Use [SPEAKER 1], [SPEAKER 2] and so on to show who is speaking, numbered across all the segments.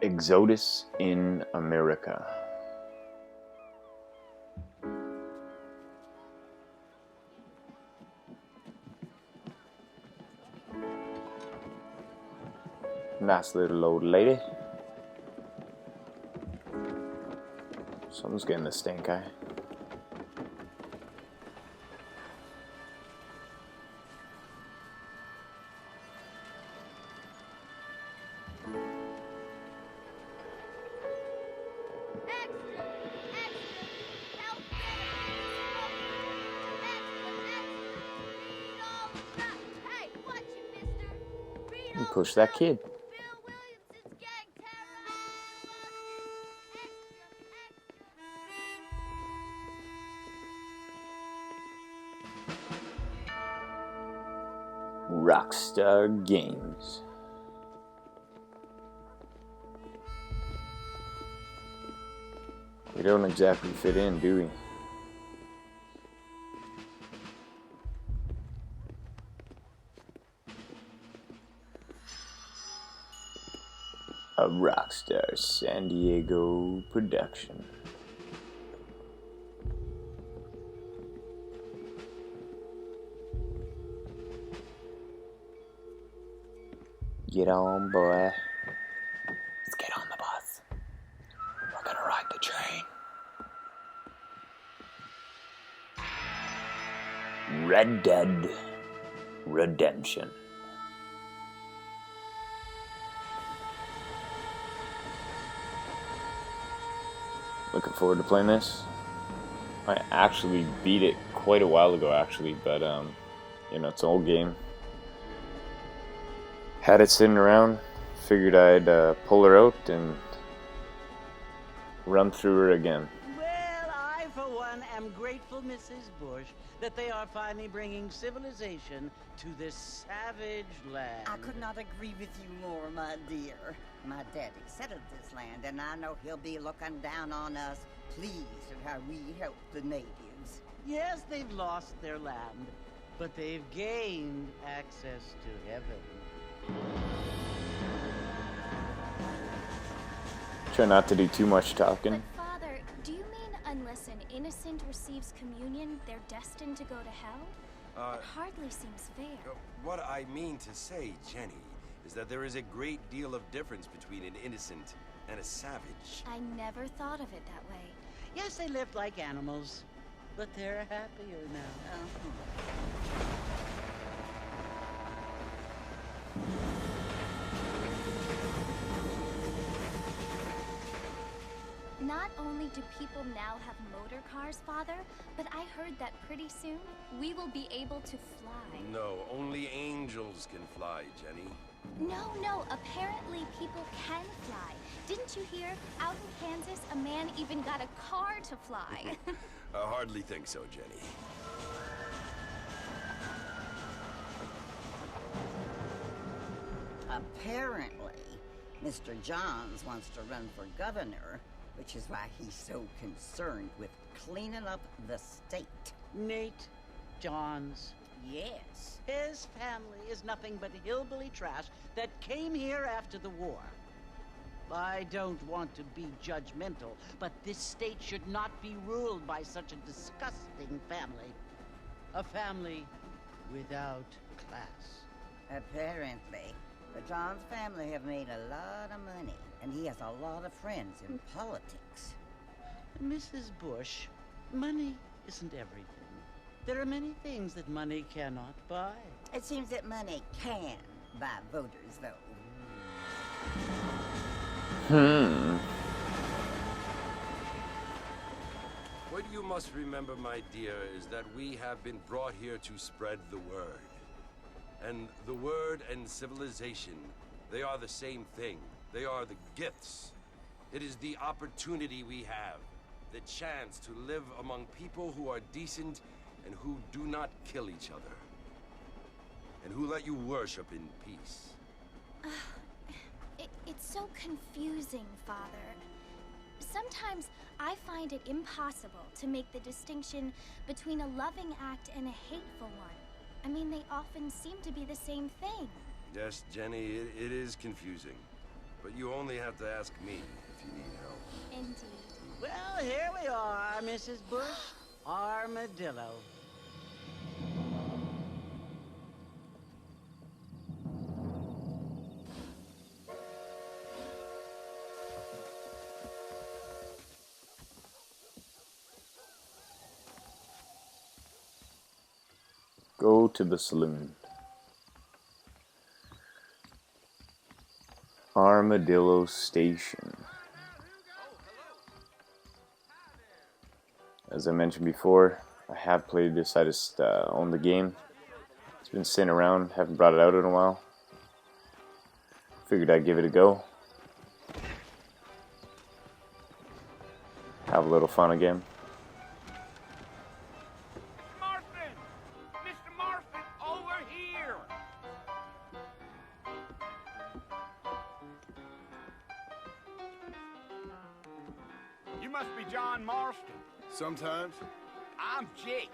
[SPEAKER 1] Exodus in America. Nice little old lady. Someone's getting the stink eye. You push that kid. Rockstar Games. We don't exactly fit in, do we? A Rockstar San Diego production. Get on, boy. Let's get on the bus. We're gonna ride the train. Red Dead Redemption. Looking forward to playing this. I actually beat it quite a while ago, actually, but you know, it's an old game. Had it sitting around, figured I'd pull her out and run through her again.
[SPEAKER 2] Well, I, for one, am grateful, Mrs. Bush, that they are finally bringing civilization to this savage land.
[SPEAKER 3] I could not agree with you more, my dear. My daddy settled this land, and I know he'll be looking down on us, pleased at how we help the natives.
[SPEAKER 2] Yes, they've lost their land, but they've gained access to heaven.
[SPEAKER 1] Try not to do too much talking.
[SPEAKER 4] But Father, do you mean unless an innocent receives communion, they're destined to go to hell? It hardly seems fair.
[SPEAKER 5] What I mean to say, Jenny, is that there is a great deal of difference between an innocent and a savage.
[SPEAKER 4] I never thought of it that way.
[SPEAKER 2] Yes, they lived like animals, but they're happier now.
[SPEAKER 4] Not only do people now have motor cars, Father, but I heard that pretty soon we will be able to fly.
[SPEAKER 5] No, only angels can fly, Jenny.
[SPEAKER 4] No, apparently people can fly. Didn't you hear? Out in Kansas, a man even got a car to fly.
[SPEAKER 5] I hardly think so, Jenny.
[SPEAKER 3] Apparently, Mr. Johns wants to run for governor, which is why he's so concerned with cleaning up the state.
[SPEAKER 2] Nate Johns.
[SPEAKER 3] Yes.
[SPEAKER 2] His family is nothing but hillbilly trash that came here after the war. I don't want to be judgmental, but this state should not be ruled by such a disgusting family. A family without class.
[SPEAKER 3] Apparently, the Johns family have made a lot of money, and he has a lot of friends in politics.
[SPEAKER 2] Mrs. Bush, money isn't everything. There are many things that money cannot buy.
[SPEAKER 3] It seems that money can buy voters, though.
[SPEAKER 5] What you must remember, my dear, is that we have been brought here to spread the word. And the word and civilization, they are the same thing. They are the gifts. It is the opportunity we have, the chance to live among people who are decent and who do not kill each other, and who let you worship in peace.
[SPEAKER 4] It's so confusing, Father. Sometimes I find it impossible to make the distinction between a loving act and a hateful one. I mean, they often seem to be the same thing.
[SPEAKER 5] Yes, Jenny, it is confusing. But you only have to ask me if you need help.
[SPEAKER 4] Indeed.
[SPEAKER 2] Well, here we are, Mrs. Bush. Armadillo.
[SPEAKER 1] Go to the saloon. Armadillo Station. As I mentioned before, I have played this. I just own the game. It's been sitting around, haven't brought it out in a while. Figured I'd give it a go. Have a little fun again.
[SPEAKER 6] Mr. Marston, over here! You must be John Marston.
[SPEAKER 7] Sometimes.
[SPEAKER 6] I'm Jake.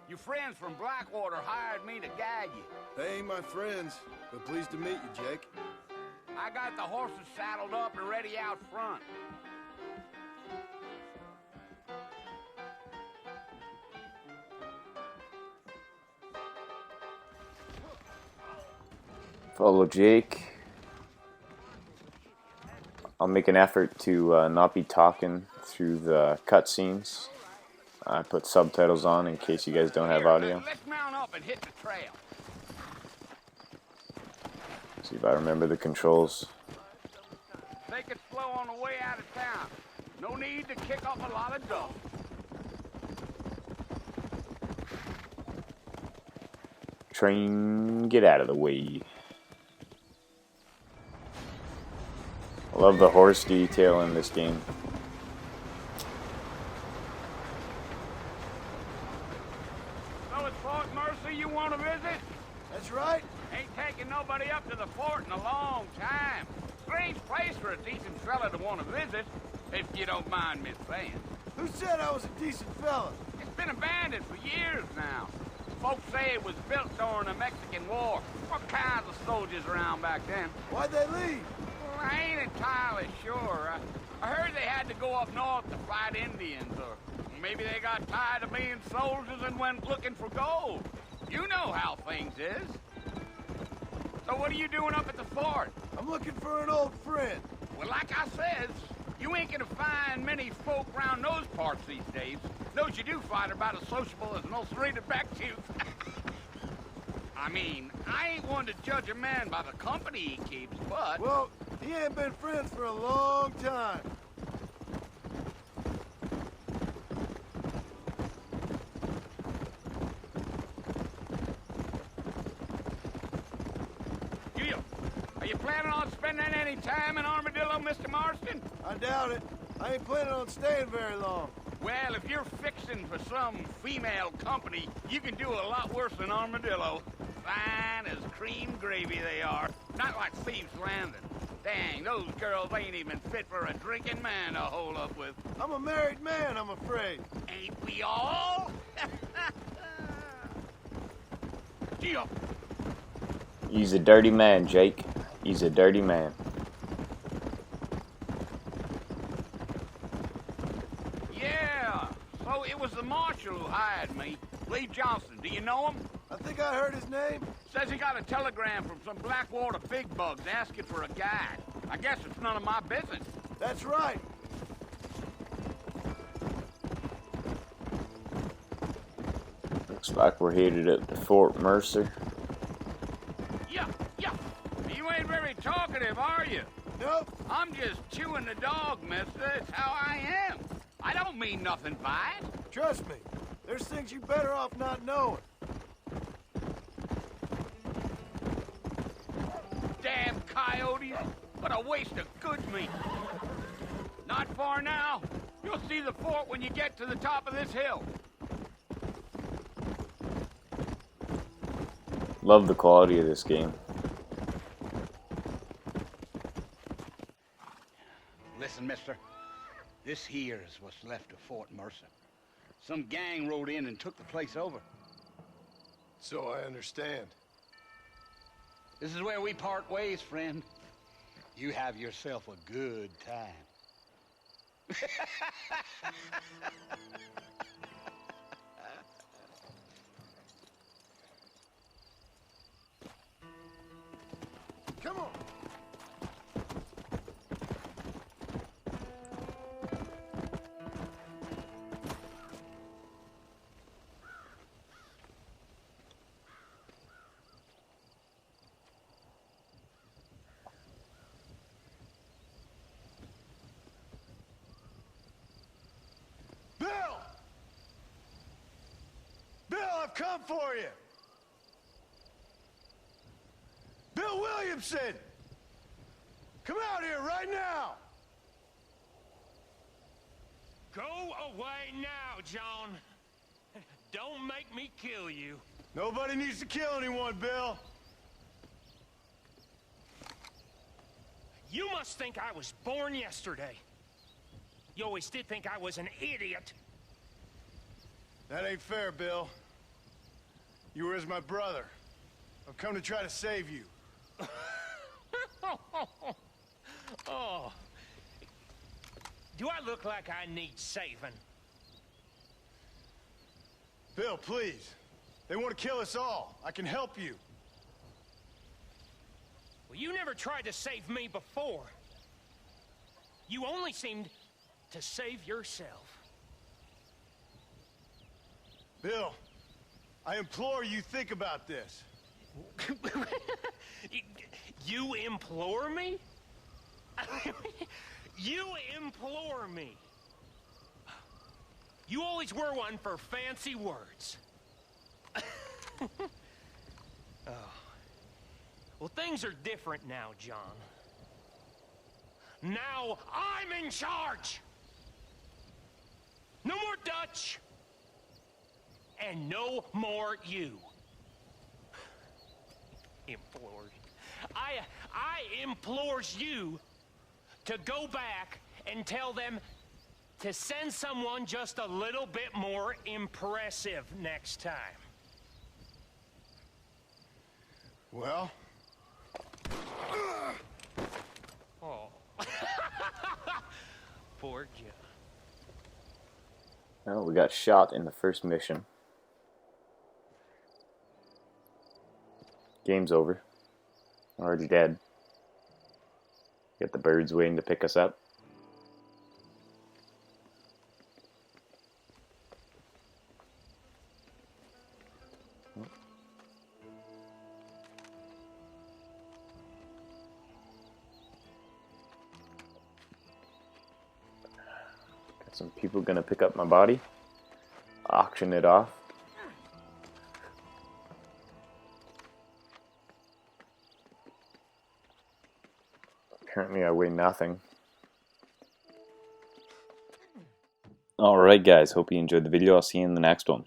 [SPEAKER 6] Your friends from Blackwater hired me to guide you.
[SPEAKER 7] They ain't my friends, but pleased to meet you, Jake.
[SPEAKER 6] I got the horses saddled up and ready out front.
[SPEAKER 1] Follow Jake. I'll make an effort to not be talking through the cutscenes. I put subtitles on in case you guys don't have audio.
[SPEAKER 6] Let's mount up and hit the trail.
[SPEAKER 1] See if I remember the controls.
[SPEAKER 6] Take it slow on the way out of town. No need to kick up a lot of dust.
[SPEAKER 1] Train, get out of the way. I love the horse detail in this game.
[SPEAKER 6] So it's Fort Mercy you want to visit?
[SPEAKER 7] That's right.
[SPEAKER 6] Ain't taking nobody up to the fort in a long time. Strange place for a decent fella to want to visit, if you don't mind me saying.
[SPEAKER 7] Who said I was a decent fella?
[SPEAKER 6] It's been abandoned for years now. Folks say it was built during the Mexican War. What kinds of soldiers around back then?
[SPEAKER 7] Why'd they leave?
[SPEAKER 6] Well, I ain't entirely sure. I heard they had to go up north to fight Indians, or maybe they got tired of being soldiers and went looking for gold. You know how things is. So what are you doing up at the fort?
[SPEAKER 7] I'm looking for an old friend.
[SPEAKER 6] Well, like I says, you ain't gonna find many folk round those parts these days. Those you do find are about as sociable as an ulcerated back tooth. I mean, I ain't one to judge a man by the company he keeps, but...
[SPEAKER 7] Well, he ain't been friends for a long time.
[SPEAKER 6] Are you planning on spending any time in Armadillo, Mr. Marston?
[SPEAKER 7] I doubt it. I ain't planning on staying very long.
[SPEAKER 6] Well, if you're fixing for some female company, you can do a lot worse than Armadillo. Fine as cream gravy they are. Not like Thieves' Landing. Dang, those girls ain't even fit for a drinking man to hole up with.
[SPEAKER 7] I'm a married man, I'm afraid.
[SPEAKER 6] Ain't we all? Gee up.
[SPEAKER 1] He's a dirty man, Jake. He's a dirty man.
[SPEAKER 6] Yeah, so it was the marshal who hired me. Lee Johnson, do you know him?
[SPEAKER 7] I think I heard his name.
[SPEAKER 6] Says he got a telegram from some Blackwater big bugs asking for a guide. I guess it's none of my business.
[SPEAKER 7] That's right.
[SPEAKER 1] Looks like we're headed up to Fort Mercer.
[SPEAKER 6] Yeah. You ain't very talkative, are you?
[SPEAKER 7] Nope.
[SPEAKER 6] I'm just chewing the dog, mister. It's how I am. I don't mean nothing by it.
[SPEAKER 7] Trust me. There's things you better off not knowing.
[SPEAKER 6] Damn coyotes. What a waste of good meat. Not far now. You'll see the fort when you get to the top of this hill.
[SPEAKER 1] Love the quality of this game.
[SPEAKER 6] Listen, mister. This here is what's left of Fort Mercer. Some gang rode in and took the place over.
[SPEAKER 7] So I understand.
[SPEAKER 6] This is where we part ways, friend. you have yourself a good time.
[SPEAKER 7] Come on. Bill! Bill, I've come for you! Bill Williamson! Come out here right now!
[SPEAKER 8] Go away now, John. Don't make me kill you.
[SPEAKER 7] Nobody needs to kill anyone, Bill.
[SPEAKER 8] You must think I was born yesterday. You always did think I was an idiot.
[SPEAKER 7] That ain't fair, Bill. You were as my brother. I've come to try to save you.
[SPEAKER 8] Oh. Do I look like I need saving?
[SPEAKER 7] Bill, please. They want to kill us all. I can help you.
[SPEAKER 8] Well, you never tried to save me before. You only seemed to save yourself.
[SPEAKER 7] Bill, I implore you, think about this.
[SPEAKER 8] You implore me? You implore me. You always were one for fancy words. Oh. Well, things are different now, John. Now I'm in charge. No more Dutch. And no more you. Implored. I implores you to go back and tell them to send someone just a little bit more impressive next time.
[SPEAKER 7] Well?
[SPEAKER 8] Oh. Poor John.
[SPEAKER 1] Well, we got shot in the first mission. Game's over. Already dead. Got the birds waiting to pick us up. Got some people gonna pick up my body, auction it off. Apparently I weigh nothing. Alright guys, hope you enjoyed the video. I'll see you in the next one.